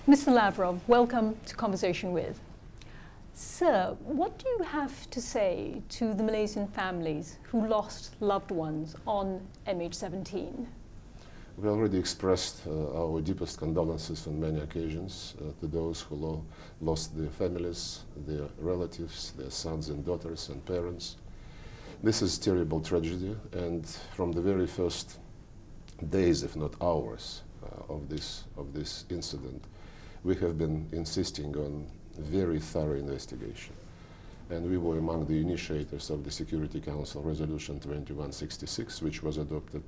Mr. Lavrov, welcome to Conversation With. Sir, what do you have to say to the Malaysian families who lost loved ones on MH17? We already expressed our deepest condolences on many occasions to those who lost their families, their relatives, their sons and daughters and parents. This is a terrible tragedy, and from the very first days, if not hours, of this incident, we have been insisting on very thorough investigation. And we were among the initiators of the Security Council Resolution 2166, which was adopted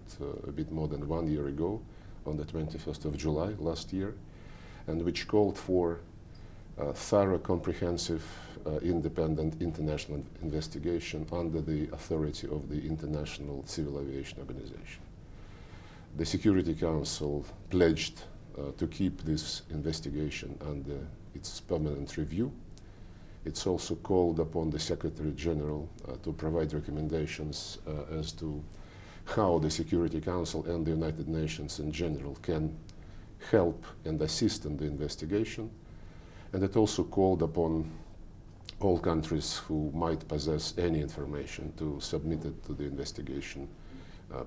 a bit more than 1 year ago, on the 21st of July last year, and which called for thorough, comprehensive, independent international investigation under the authority of the International Civil Aviation Organization. The Security Council pledged to keep this investigation under its permanent review. It's also called upon the Secretary General to provide recommendations as to how the Security Council and the United Nations in general can help and assist in the investigation. And it also called upon all countries who might possess any information to submit it to the investigation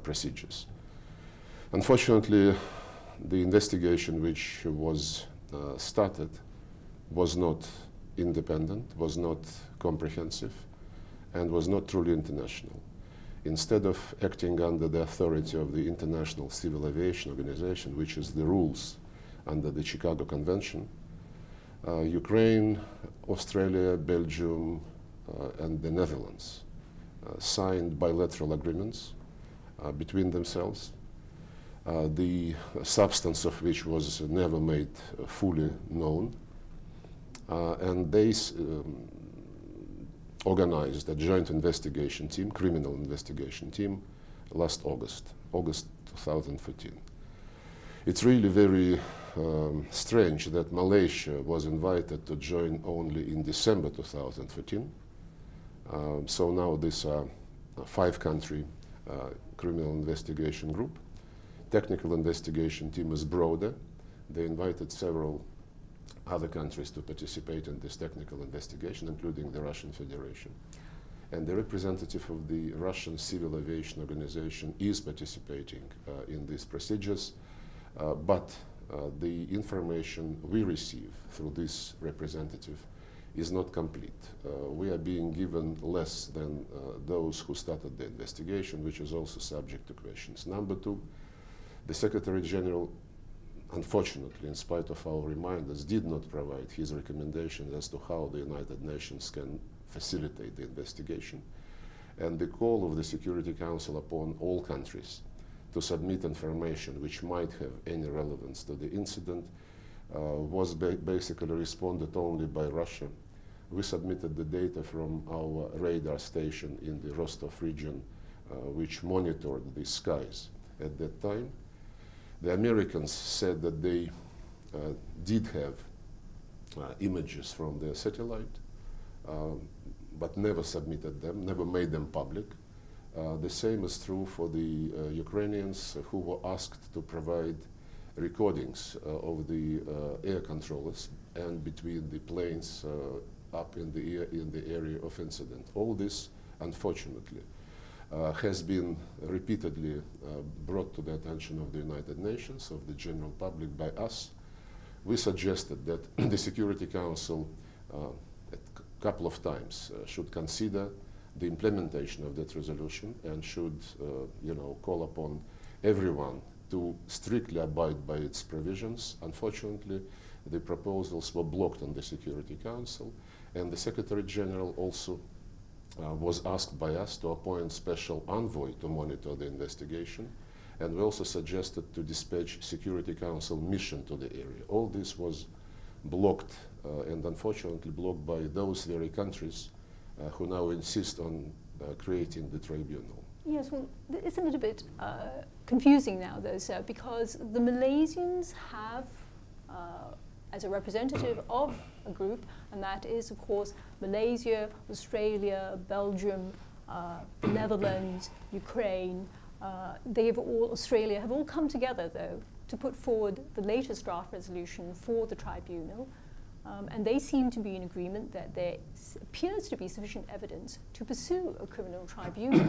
procedures. Unfortunately, the investigation which was started was not independent, was not comprehensive, and was not truly international. Instead of acting under the authority of the International Civil Aviation Organization, which is the rules under the Chicago Convention, Ukraine, Australia, Belgium, and the Netherlands signed bilateral agreements between themselves, the substance of which was never made fully known. And they organized a joint investigation team, criminal investigation team, last August 2014. It's really very strange that Malaysia was invited to join only in December 2014. So now this 5-country criminal investigation group. Technical investigation team is broader. They invited several other countries to participate in this technical investigation, including the Russian Federation. And the representative of the Russian Civil Aviation Organization is participating in these procedures, but the information we receive through this representative is not complete. We are being given less than those who started the investigation, which is also subject to questions. Number 2, the Secretary General, unfortunately, in spite of our reminders, did not provide his recommendations as to how the United Nations can facilitate the investigation. And the call of the Security Council upon all countries to submit information which might have any relevance to the incident was basically responded only by Russia. We submitted the data from our radar station in the Rostov region, which monitored the skies at that time. The Americans said that they did have images from their satellite, but never submitted them, never made them public. The same is true for the Ukrainians who were asked to provide recordings of the air controllers and between the planes up in the area of incident. All this, unfortunately, has been repeatedly brought to the attention of the United Nations, of the general public, by us. We suggested that the Security Council a couple of times should consider the implementation of that resolution and should call upon everyone to strictly abide by its provisions. Unfortunately, the proposals were blocked on the Security Council, and the Secretary General also was asked by us to appoint special envoy to monitor the investigation, and we also suggested to dispatch Security Council mission to the area. All this was blocked and unfortunately blocked by those very countries who now insist on creating the tribunal. Yes, well, it's a little bit confusing now, though, sir, because the Malaysians have, as a representative of a group, and that is, of course, Malaysia, Australia, Belgium, Netherlands, Ukraine, Australia have all come together, though, to put forward the latest draft resolution for the tribunal. And they seem to be in agreement that there appears to be sufficient evidence to pursue a criminal tribunal.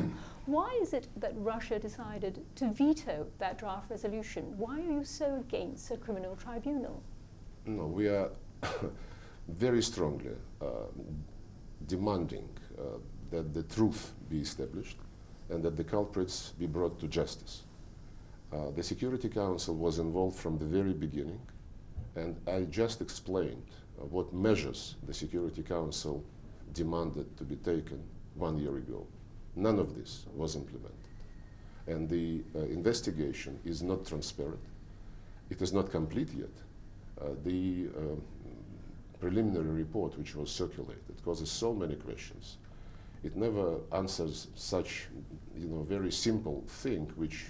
Why is it that Russia decided to veto that draft resolution? Why are you so against a criminal tribunal? No, we are very strongly demanding that the truth be established and that the culprits be brought to justice. The Security Council was involved from the very beginning, and I just explained what measures the Security Council demanded to be taken 1 year ago. None of this was implemented. And the investigation is not transparent. It is not complete yet. The preliminary report which was circulated causes so many questions. It never answers such, very simple thing which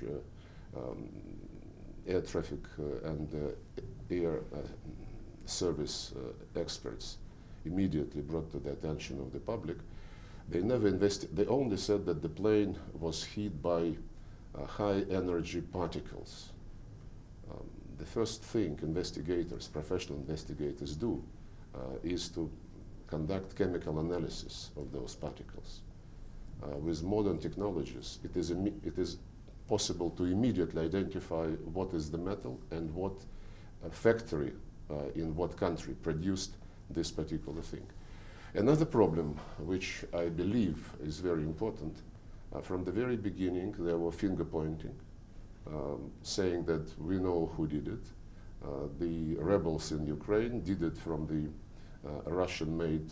air traffic and air service experts immediately brought to the attention of the public. They never they only said that the plane was hit by high energy particles. The first thing investigators, professional investigators do is to conduct chemical analysis of those particles. With modern technologies, it is possible to immediately identify what is the metal and what factory in what country produced this particular thing. Another problem, which I believe is very important, from the very beginning there were finger pointing, saying that we know who did it. The rebels in Ukraine did it from the Russian-made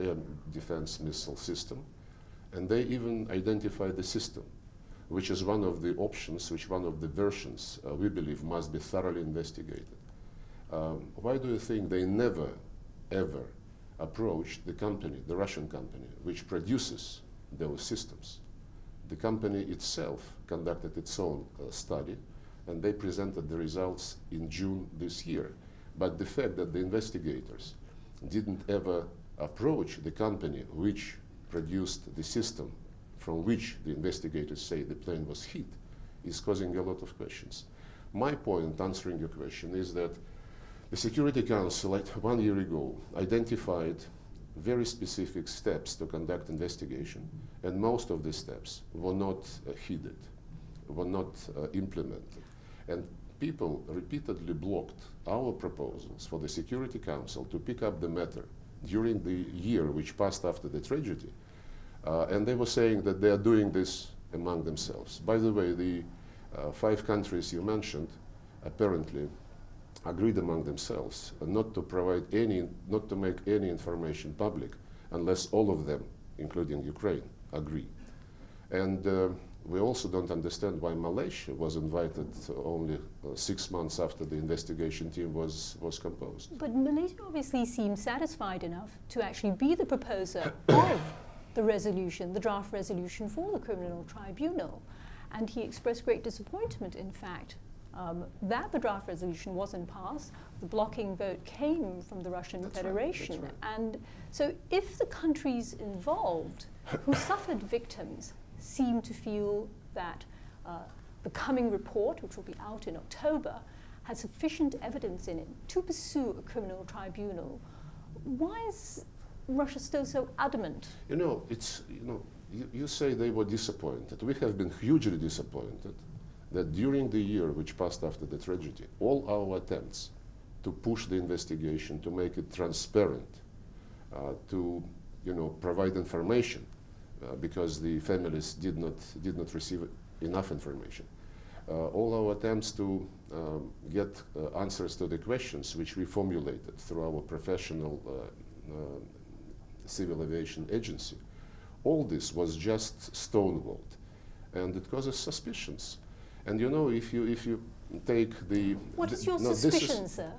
air defense missile system, and they even identified the system, which is one of the options, one of the versions we believe must be thoroughly investigated. Why do you think they never, ever approached the company, the Russian company, which produces those systems? The company itself conducted its own study, and they presented the results in June this year. But the fact that the investigators didn't ever approach the company which produced the system from which the investigators say the plane was hit is causing a lot of questions. My point, answering your question, is that the Security Council, like 1 year ago, identified very specific steps to conduct investigation, and most of these steps were not heeded, were not implemented. And people repeatedly blocked our proposals for the Security Council to pick up the matter during the year which passed after the tragedy. And they were saying that they are doing this among themselves. By the way, the 5 countries you mentioned apparently agreed among themselves not to provide any, not to make any information public unless all of them, including Ukraine, agree. And we also don't understand why Malaysia was invited only 6 months after the investigation team was composed. But Malaysia obviously seems satisfied enough to actually be the proposer of the resolution, the draft resolution for the criminal tribunal. And he expressed great disappointment, in fact, that the draft resolution wasn't passed. The blocking vote came from the Russian Federation. Right. And so if the countries involved who suffered victims seem to feel that the coming report, which will be out in October, has sufficient evidence in it to pursue a criminal tribunal, why is Russia still so adamant? You say they were disappointed. We have been hugely disappointed that during the year which passed after the tragedy, all our attempts to push the investigation, to make it transparent, to provide information, because the families did not receive enough information. All our attempts to get answers to the questions which we formulated through our professional civil aviation agency, all this was just stonewalled, and it causes suspicions. And if you take the... What is your suspicion, sir?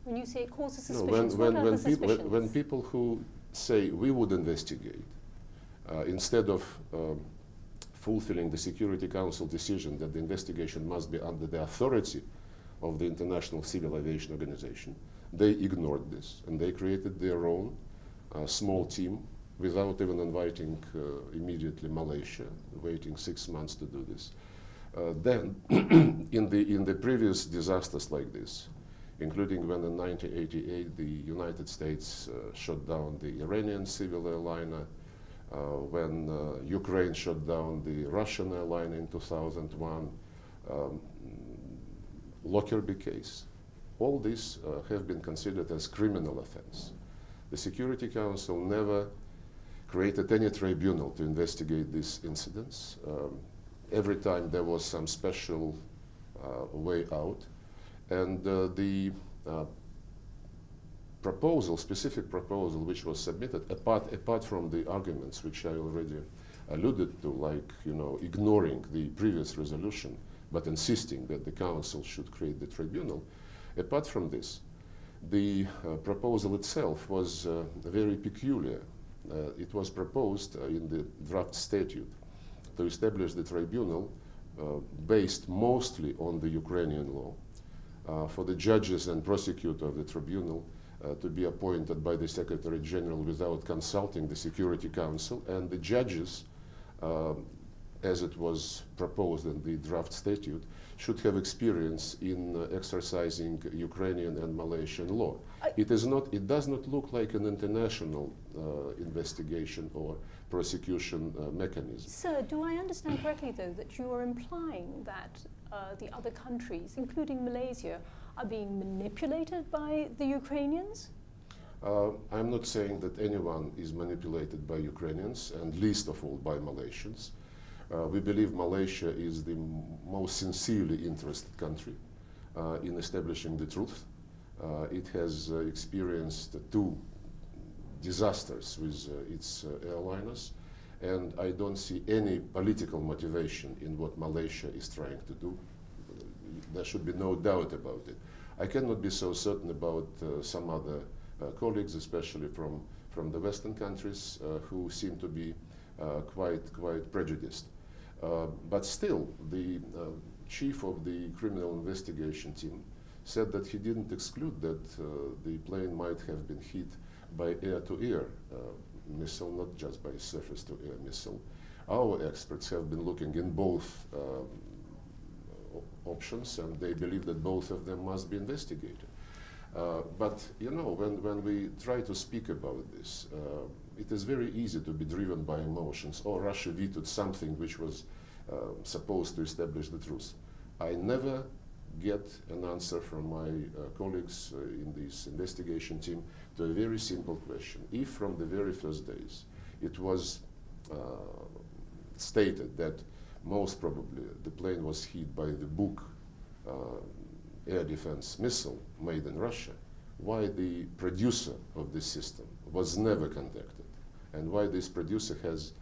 When you say it causes suspicions, what are the suspicions? When people who say we would investigate, instead of fulfilling the Security Council decision that the investigation must be under the authority of the International Civil Aviation Organization, they ignored this, and they created their own small team without even inviting immediately Malaysia, waiting 6 months to do this. Then, in the previous disasters like this, including when in 1988 the United States shot down the Iranian civil airliner, when Ukraine shot down the Russian airline in 2001, Lockerbie case, all these have been considered as criminal offense. The Security Council never created any tribunal to investigate these incidents. Every time there was some special way out. And the proposal, specific proposal which was submitted, apart from the arguments which I already alluded to, like, you know, ignoring the previous resolution, but insisting that the Council should create the tribunal, apart from this, the proposal itself was very peculiar. It was proposed in the draft statute to establish the tribunal based mostly on the Ukrainian law, for the judges and prosecutor of the tribunal to be appointed by the Secretary General without consulting the Security Council, and the judges, as it was proposed in the draft statute, should have experience in exercising Ukrainian and Malaysian law. It does not look like an international investigation or prosecution mechanism. Sir, do I understand correctly, though, that you are implying that the other countries, including Malaysia, are being manipulated by the Ukrainians? I'm not saying that anyone is manipulated by Ukrainians, and least of all by Malaysians. We believe Malaysia is the most sincerely interested country in establishing the truth. It has experienced two disasters with its airliners, and I don't see any political motivation in what Malaysia is trying to do. There should be no doubt about it. I cannot be so certain about some other colleagues, especially from the Western countries, who seem to be quite prejudiced. But still, the chief of the criminal investigation team said that he didn't exclude that the plane might have been hit by air-to-air missile, not just by surface-to-air missile. Our experts have been looking in both options, and they believe that both of them must be investigated. But, you know, when we try to speak about this, it is very easy to be driven by emotions. Or Russia vetoed something which was supposed to establish the truth. I never get an answer from my colleagues in this investigation team to a very simple question. If from the very first days it was stated that most probably the plane was hit by the Buk air defense missile made in Russia, why the producer of this system was never contacted, and why this producer has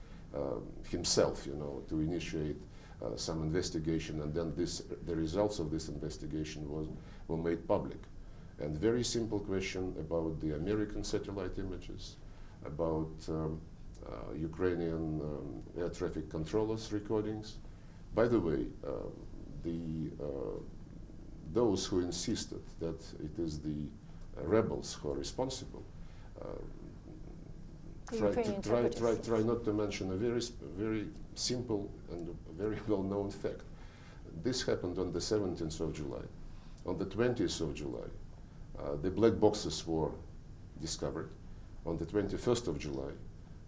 himself, you know, to initiate some investigation, and then the results of this investigation were made public. And very simple question about the American satellite images, about Ukrainian air traffic controllers' recordings. By the way, those who insisted that it is the rebels who are responsible try not to mention a very simple and very well-known fact. This happened on the 17th of July. On the 20th of July, the black boxes were discovered. On the 21st of July,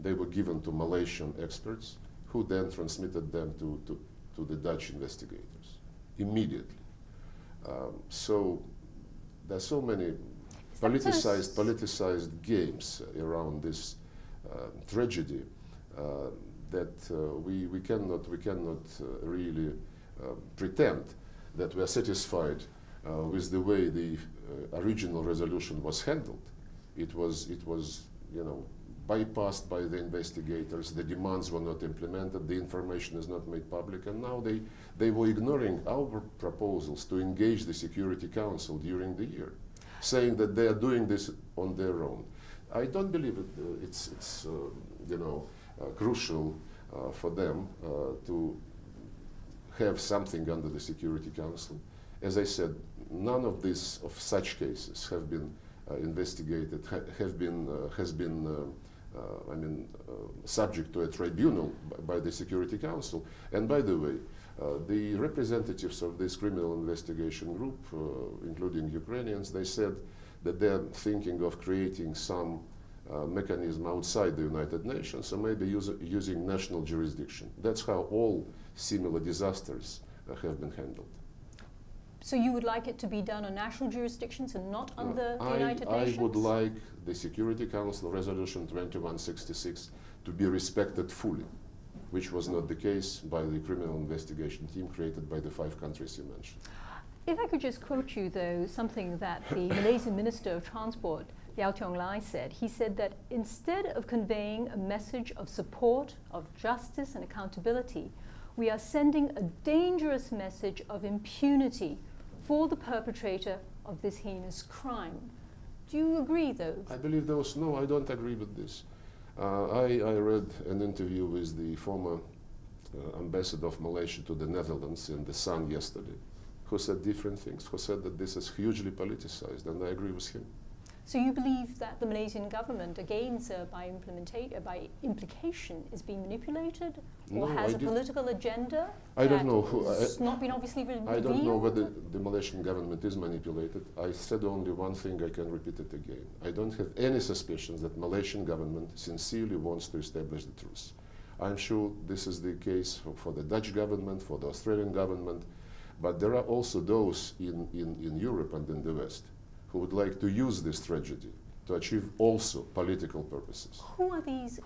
they were given to Malaysian experts, who then transmitted them to the Dutch investigators immediately. So there are so many politicized games around this tragedy that we cannot really pretend that we are satisfied with the way the original resolution was handled. It was you know, bypassed by the investigators. The demands were not implemented. The information is not made public, and now they were ignoring our proposals to engage the Security Council during the year, saying that they are doing this on their own. I don't believe it's you know, crucial for them to have something under the Security Council. As I said, none of such cases have been investigated, has been subject to a tribunal by the Security Council. And by the way, The representatives of this criminal investigation group, including Ukrainians, they said that they're thinking of creating some mechanism outside the United Nations, or maybe using national jurisdiction. That's how all similar disasters have been handled. So you would like it to be done on national jurisdictions and not under the United Nations? I would like the Security Council Resolution 2166 to be respected fully, which was not the case by the criminal investigation team created by the 5 countries you mentioned. If I could just quote you, though, something that the Malaysian Minister of Transport, Yau Tiong Lai, said. He said that instead of conveying a message of support, of justice and accountability, we are sending a dangerous message of impunity for the perpetrator of this heinous crime. Do you agree, though? I believe no, I don't agree with this. I read an interview with the former ambassador of Malaysia to the Netherlands in The Sun yesterday, who said different things, who said that this is hugely politicized, and I agree with him. So you believe that the Malaysian government, again, sir, by implication, is being manipulated, or has a political agenda? I don't know. It's not been obviously revealed? I don't know whether the Malaysian government is manipulated. I said only one thing, I can repeat it again. I don't have any suspicions that Malaysian government sincerely wants to establish the truth. I'm sure this is the case for the Dutch government, for the Australian government, but there are also those in Europe and in the West who would like to use this tragedy to achieve also political purposes. Who are these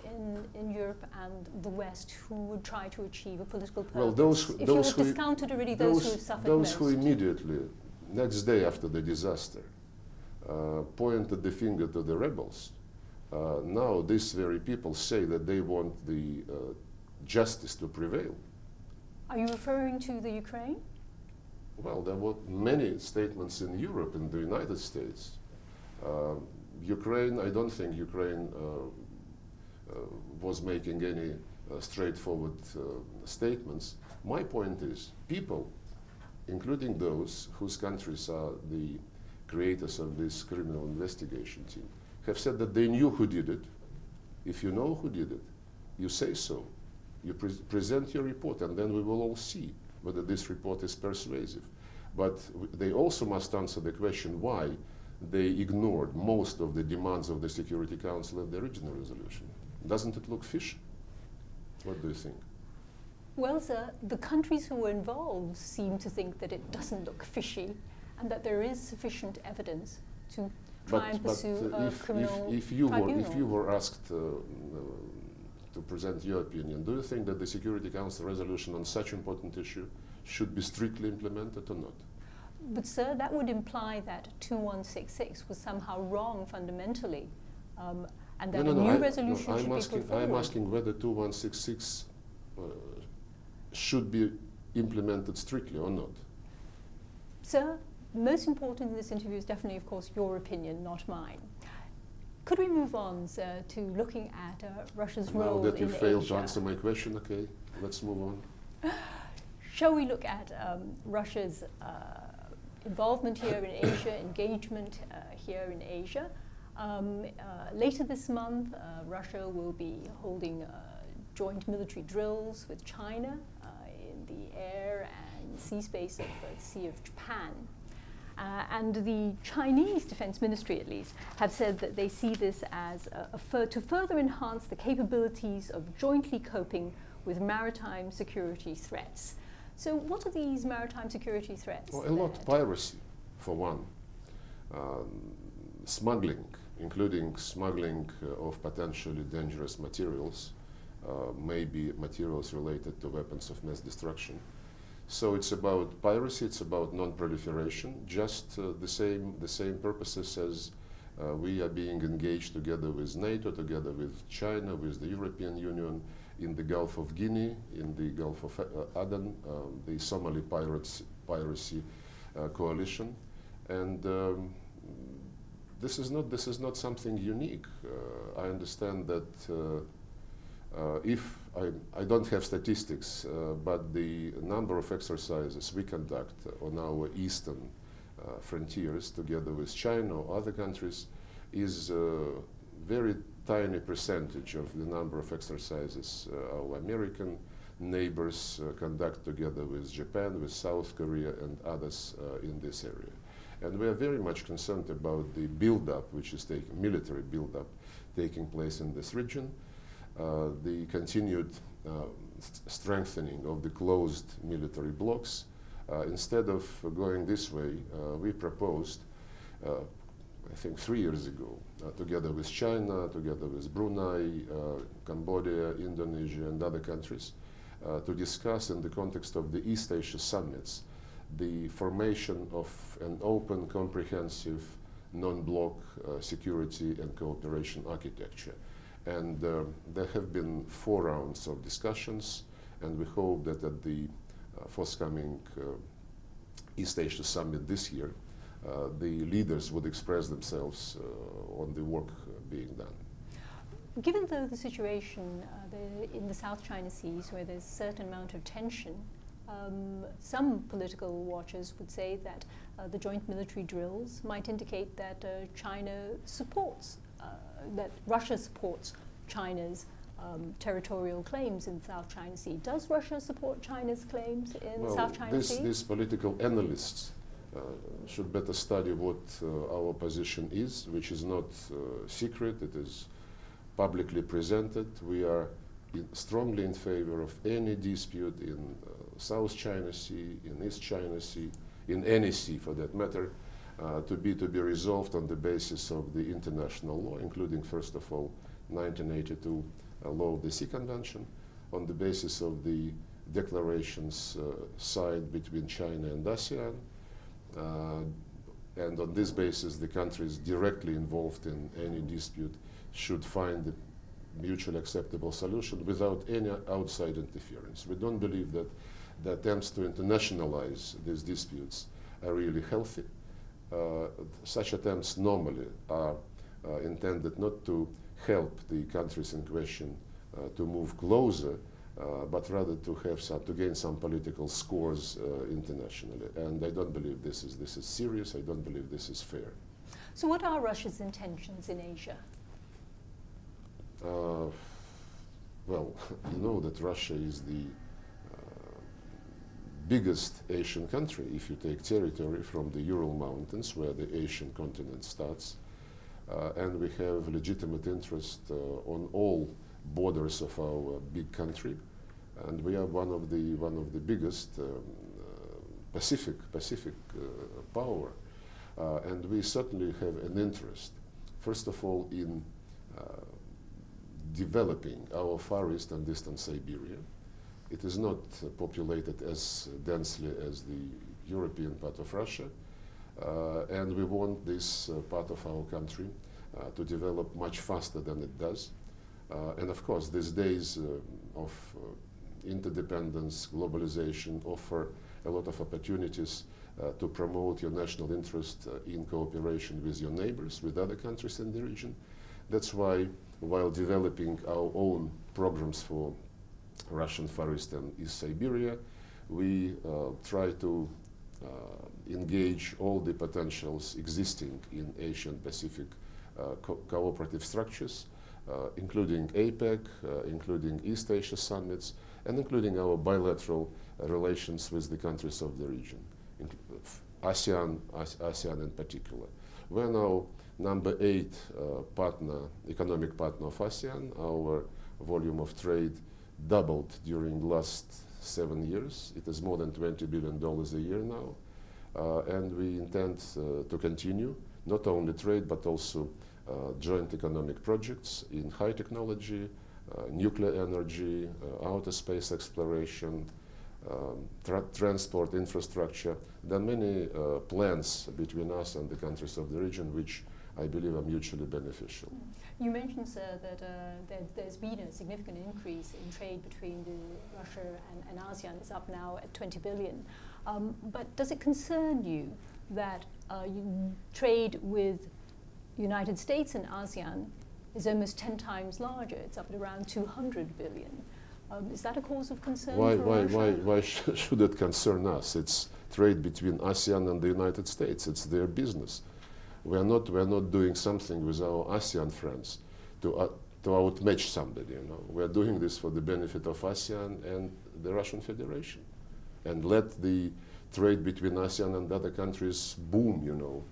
in Europe and the West who would try to achieve a political purpose? Well, those if you have discounted already those who have suffered those most. who immediately, next day after the disaster, pointed the finger to the rebels, now these very people say that they want the justice to prevail. Are you referring to the Ukraine? Well, there were many statements in Europe and the United States. Ukraine, I don't think Ukraine was making any straightforward statements. My point is, people, including those whose countries are the creators of this criminal investigation team, have said that they knew who did it. If you know who did it, you say so. You present your report, and then we will all see whether this report is persuasive. But they also must answer the question why they ignored most of the demands of the Security Council in the original resolution. Doesn't it look fishy? What do you think? Well, sir, the countries who were involved seem to think that it doesn't look fishy and that there is sufficient evidence to try and pursue a criminal tribunal. If you were asked to present your opinion, do you think that the Security Council resolution on such important issue should be strictly implemented or not? But sir, that would imply that 2166 was somehow wrong fundamentally, and that a new resolution should be put forward. I'm asking whether 2166 should be implemented strictly or not. Sir, most important in this interview is definitely, of course, your opinion, not mine. Could we move on, sir, to looking at Russia's role in Asia? Now that you failed to answer my question, okay, let's move on. Shall we look at Russia's involvement here in Asia, engagement here in Asia? Later this month, Russia will be holding joint military drills with China in the air and sea space of the Sea of Japan. And the Chinese Defense Ministry, at least, have said that they see this as to further enhance the capabilities of jointly coping with maritime security threats. So what are these maritime security threats? Well, a lot piracy, for one. Smuggling, including smuggling of potentially dangerous materials, maybe materials related to weapons of mass destruction. So it's about piracy, it's about non-proliferation, just the same purposes as we are being engaged together with NATO, together with China, with the European Union, in the Gulf of Guinea, in the Gulf of Aden, the Somali piracy coalition, and this is not something unique. I understand that if I don't have statistics, but the number of exercises we conduct on our eastern frontiers together with China or other countries is a very tiny percentage of the number of exercises our American neighbors conduct together with Japan, with South Korea, and others in this area. And we are very much concerned about the build-up, which is taking, military build-up taking place in this region, the continued strengthening of the closed military blocs. Instead of going this way, we proposed, I think 3 years ago, together with China, together with Brunei, Cambodia, Indonesia, and other countries, to discuss in the context of the East Asia summits the formation of an open, comprehensive, non-bloc security and cooperation architecture. And there have been 4 rounds of discussions, and we hope that at the forthcoming East Asia Summit this year, the leaders would express themselves on the work being done. Given the situation in the South China Seas, where there's a certain amount of tension, some political watchers would say that the joint military drills might indicate that China supports, that Russia supports China's territorial claims in the South China Sea. Does Russia support China's claims in the South China Sea? These political analysts should better study what our position is, which is not secret. It is publicly presented. We are strongly in favor of any dispute in South China Sea, in East China Sea, in any sea for that matter, to be resolved on the basis of the international law, including, first of all, 1982 Law of the Sea Convention, on the basis of the declarations signed between China and ASEAN, and on this basis the countries directly involved in any dispute should find a mutually acceptable solution without any outside interference. We don't believe that the attempts to internationalize these disputes are really healthy. Such attempts normally are intended not to help the countries in question to move closer, but rather to have to gain some political scores internationally. And I don't believe this is serious. I don't believe this is fair. So what are Russia's intentions in Asia? Well, you know that Russia is the biggest Asian country, if you take territory from the Ural Mountains, where the Asian continent starts, and we have legitimate interest on all borders of our big country, and we are one of the biggest Pacific power, and we certainly have an interest, first of all, in developing our Far East and Distant Siberia. It is not populated as densely as the European part of Russia, and we want this part of our country to develop much faster than it does. And of course, these days of interdependence, globalization offer a lot of opportunities to promote your national interest in cooperation with your neighbors, with other countries in the region. That's why, while developing our own programs for Russian Far East and East Siberia, we try to engage all the potentials existing in Asian Pacific cooperative structures, including APEC, including East Asia summits, and including our bilateral relations with the countries of the region, ASEAN in particular. We're now number 8 economic partner of ASEAN. Our volume of trade doubled during the last 7 years. It is more than $20 billion a year now. And we intend to continue, not only trade, but also joint economic projects in high technology, nuclear energy, outer space exploration, transport infrastructure. There are many plans between us and the countries of the region which I believe are mutually beneficial. You mentioned, sir, that there's been a significant increase in trade between Russia and ASEAN. It's up now at 20 billion. But does it concern you that trade with the United States and ASEAN is almost 10 times larger? It's up at around 200 billion. Is that a cause of concern for Russia? Why should it concern us? It's trade between ASEAN and the United States. It's their business. We're not doing something with our ASEAN friends to to outmatch somebody. You know, we are doing this for the benefit of ASEAN and the Russian Federation, and let the trade between ASEAN and other countries boom. You know,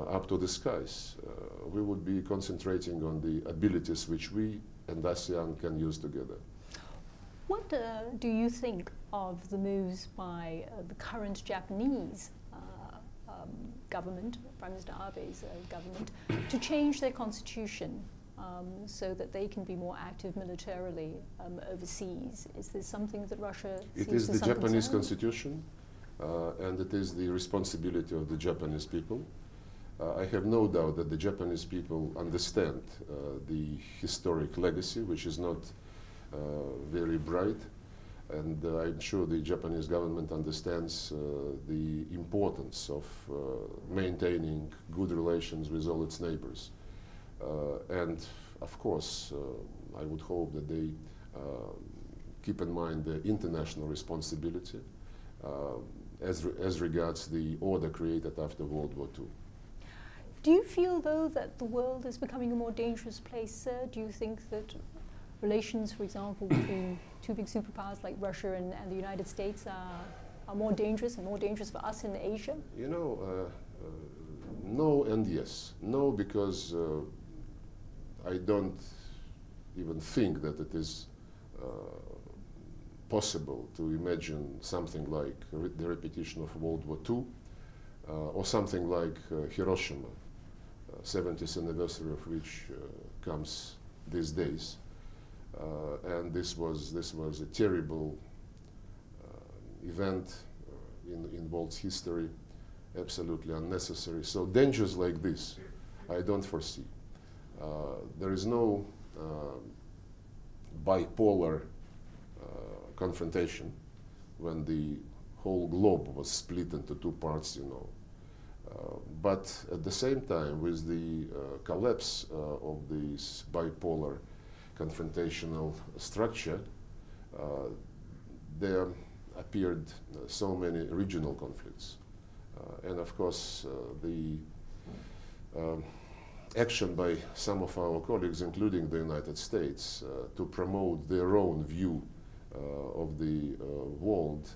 up to the skies. We would be concentrating on the abilities which we and ASEAN can use together. What do you think of the moves by the current Japanese government, Prime Minister Abe's government, to change their constitution so that they can be more active militarily overseas? Is this something that Russia sees It is with the some Japanese concern? constitution, and it is the responsibility of the Japanese people. I have no doubt that the Japanese people understand the historic legacy, which is not very bright, and I'm sure the Japanese government understands the importance of maintaining good relations with all its neighbors. And of course, I would hope that they keep in mind the international responsibility as regards the order created after World War II. Do you feel, though, that the world is becoming a more dangerous place, sir? Do you think that relations, for example, between two big superpowers like Russia and the United States are more dangerous and more dangerous for us in Asia? You know, no and yes. No, because I don't even think that it is possible to imagine something like the repetition of World War II or something like Hiroshima, 70th anniversary of which comes these days. And this was a terrible event in world's history, absolutely unnecessary. So dangers like this, I don't foresee. There is no bipolar confrontation when the whole globe was split into two parts, you know. But at the same time, with the collapse of this bipolar confrontational structure, there appeared so many regional conflicts. And of course, the action by some of our colleagues, including the United States, to promote their own view of the world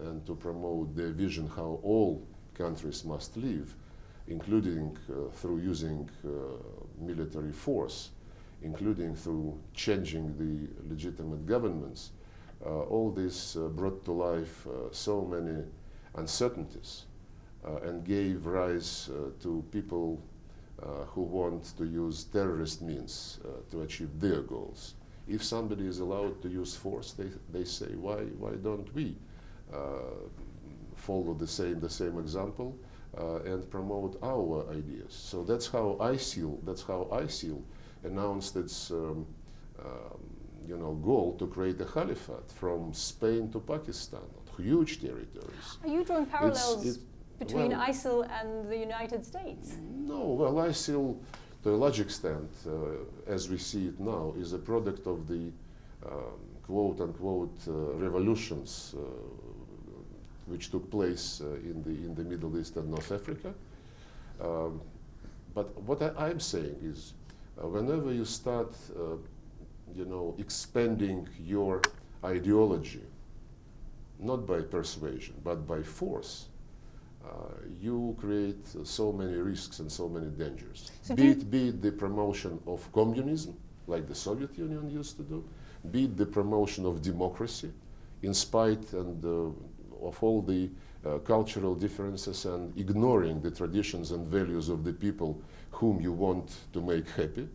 and to promote their vision how all countries must live, including through using military force, including through changing the legitimate governments, all this brought to life so many uncertainties and gave rise to people who want to use terrorist means to achieve their goals. If somebody is allowed to use force, they say, why don't we follow the same example and promote our ideas? So that's how ISIL announced its goal to create a caliphate from Spain to Pakistan, huge territories. Are you drawing parallels between ISIL and the United States? No, well, ISIL, to a large extent, as we see it now, is a product of the quote-unquote revolutions which took place in the Middle East and North Africa. But what I'm saying is, whenever you start, expanding your ideology, not by persuasion, but by force, you create so many risks and so many dangers. So be it the promotion of communism, like the Soviet Union used to do, be it the promotion of democracy, in spite of all the cultural differences and ignoring the traditions and values of the people whom you want to make happy,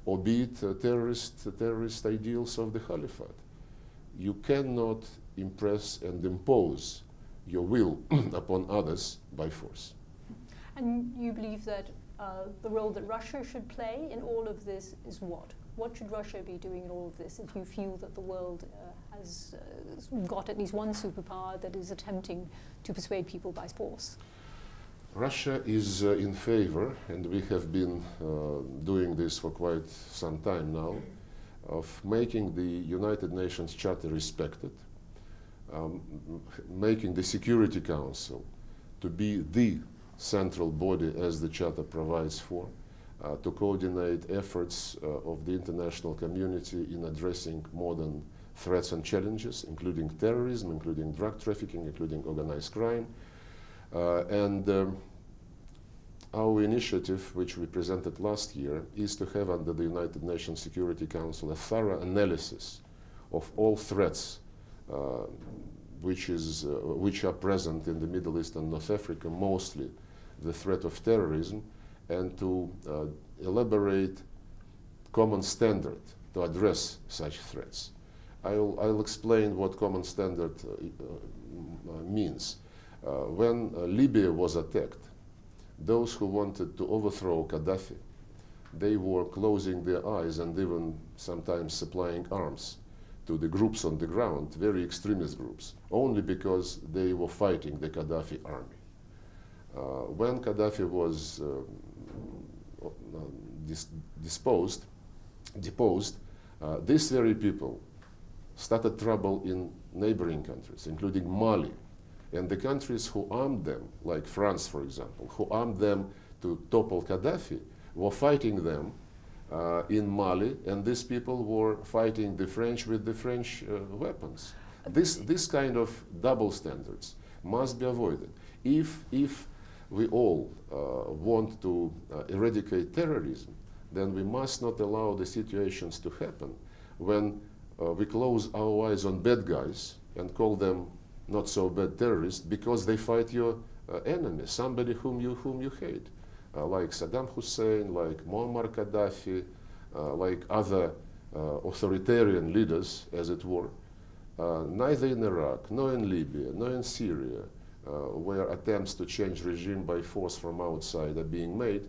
or be it terrorist ideals of the caliphate. You cannot impress and impose your will upon others by force. And you believe that the role that Russia should play in all of this is what? What should Russia be doing in all of this if you feel that the world has got at least one superpower that is attempting to persuade people by force? Russia is in favor, and we have been doing this for quite some time now, of making the United Nations Charter respected, making the Security Council to be the central body as the Charter provides for, to coordinate efforts of the international community in addressing modern threats and challenges, including terrorism, including drug trafficking, including organized crime. Our initiative, which we presented last year, is to have under the United Nations Security Council a thorough analysis of all threats which are present in the Middle East and North Africa, mostly the threat of terrorism, and to elaborate common standard to address such threats. I'll explain what common standard means. When Libya was attacked, those who wanted to overthrow Gaddafi, they were closing their eyes and even sometimes supplying arms to the groups on the ground, very extremist groups, only because they were fighting the Gaddafi army. When Gaddafi was deposed, these very people started trouble in neighboring countries, including Mali. And the countries who armed them, like France, for example, who armed them to topple Gaddafi, were fighting them in Mali, and these people were fighting the French with the French weapons. This kind of double standards must be avoided. If we all want to eradicate terrorism, then we must not allow the situations to happen when we close our eyes on bad guys and call them not so bad terrorists because they fight your enemy, somebody whom you hate, like Saddam Hussein, like Muammar Gaddafi, like other authoritarian leaders, as it were. Neither in Iraq, nor in Libya, nor in Syria, where attempts to change regime by force from outside are being made,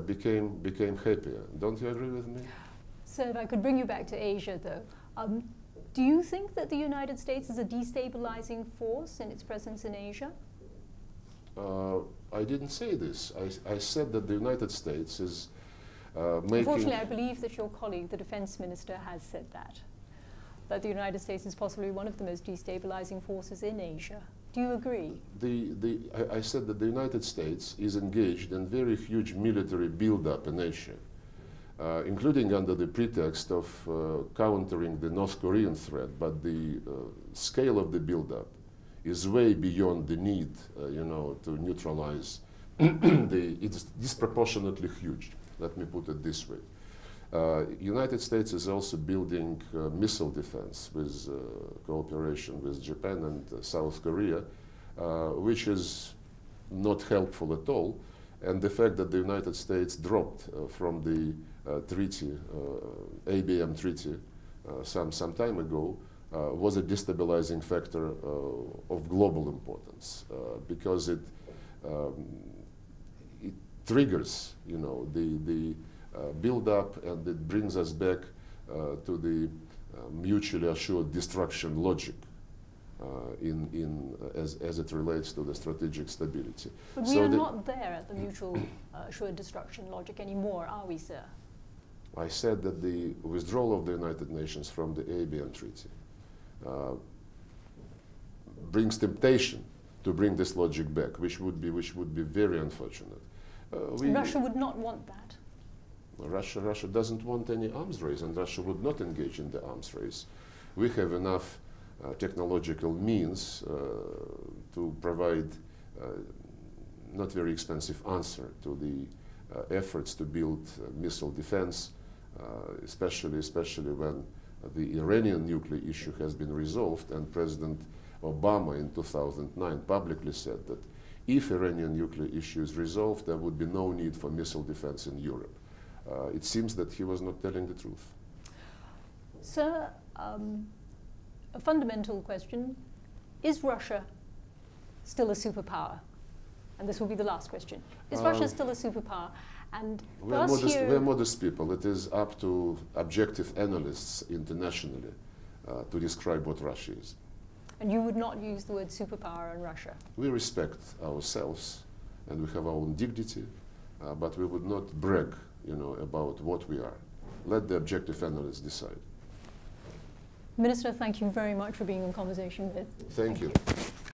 became happier. Don't you agree with me? So if I could bring you back to Asia, though. Do you think that the United States is a destabilizing force in its presence in Asia? I didn't say this. I said that the United States is making... Unfortunately, I believe that your colleague, the defense minister, has said that the United States is possibly one of the most destabilizing forces in Asia. Do you agree? I said that the United States is engaged in very huge military build-up in Asia. Including under the pretext of countering the North Korean threat, but the scale of the buildup is way beyond the need, to neutralize. It's disproportionately huge. Let me put it this way: United States is also building missile defense with cooperation with Japan and South Korea, which is not helpful at all. And the fact that the United States dropped from the treaty, ABM treaty, some time ago, was a destabilizing factor of global importance because it triggers, the build-up, and it brings us back to the mutually assured destruction logic. As it relates to the strategic stability. But we are not there at the mutual assured destruction logic anymore, are we, sir? I said that the withdrawal of the United Nations from the ABM Treaty brings temptation to bring this logic back, which would be very unfortunate. Russia would not want that. Russia doesn't want any arms race, and Russia would not engage in the arms race. We have enough technological means to provide not very expensive answer to the efforts to build missile defense, especially when the Iranian nuclear issue has been resolved, and President Obama in 2009 publicly said that if Iranian nuclear issue is resolved, there would be no need for missile defense in Europe. It seems that he was not telling the truth. Sir, a fundamental question: is Russia still a superpower? And this will be the last question. Is Russia still a superpower? And we're modest people. It is up to objective analysts internationally to describe what Russia is. And you would not use the word superpower on Russia? We respect ourselves, and we have our own dignity, but we would not brag, about what we are. Let the objective analysts decide. Minister, thank you very much for being in conversation with. Thank you.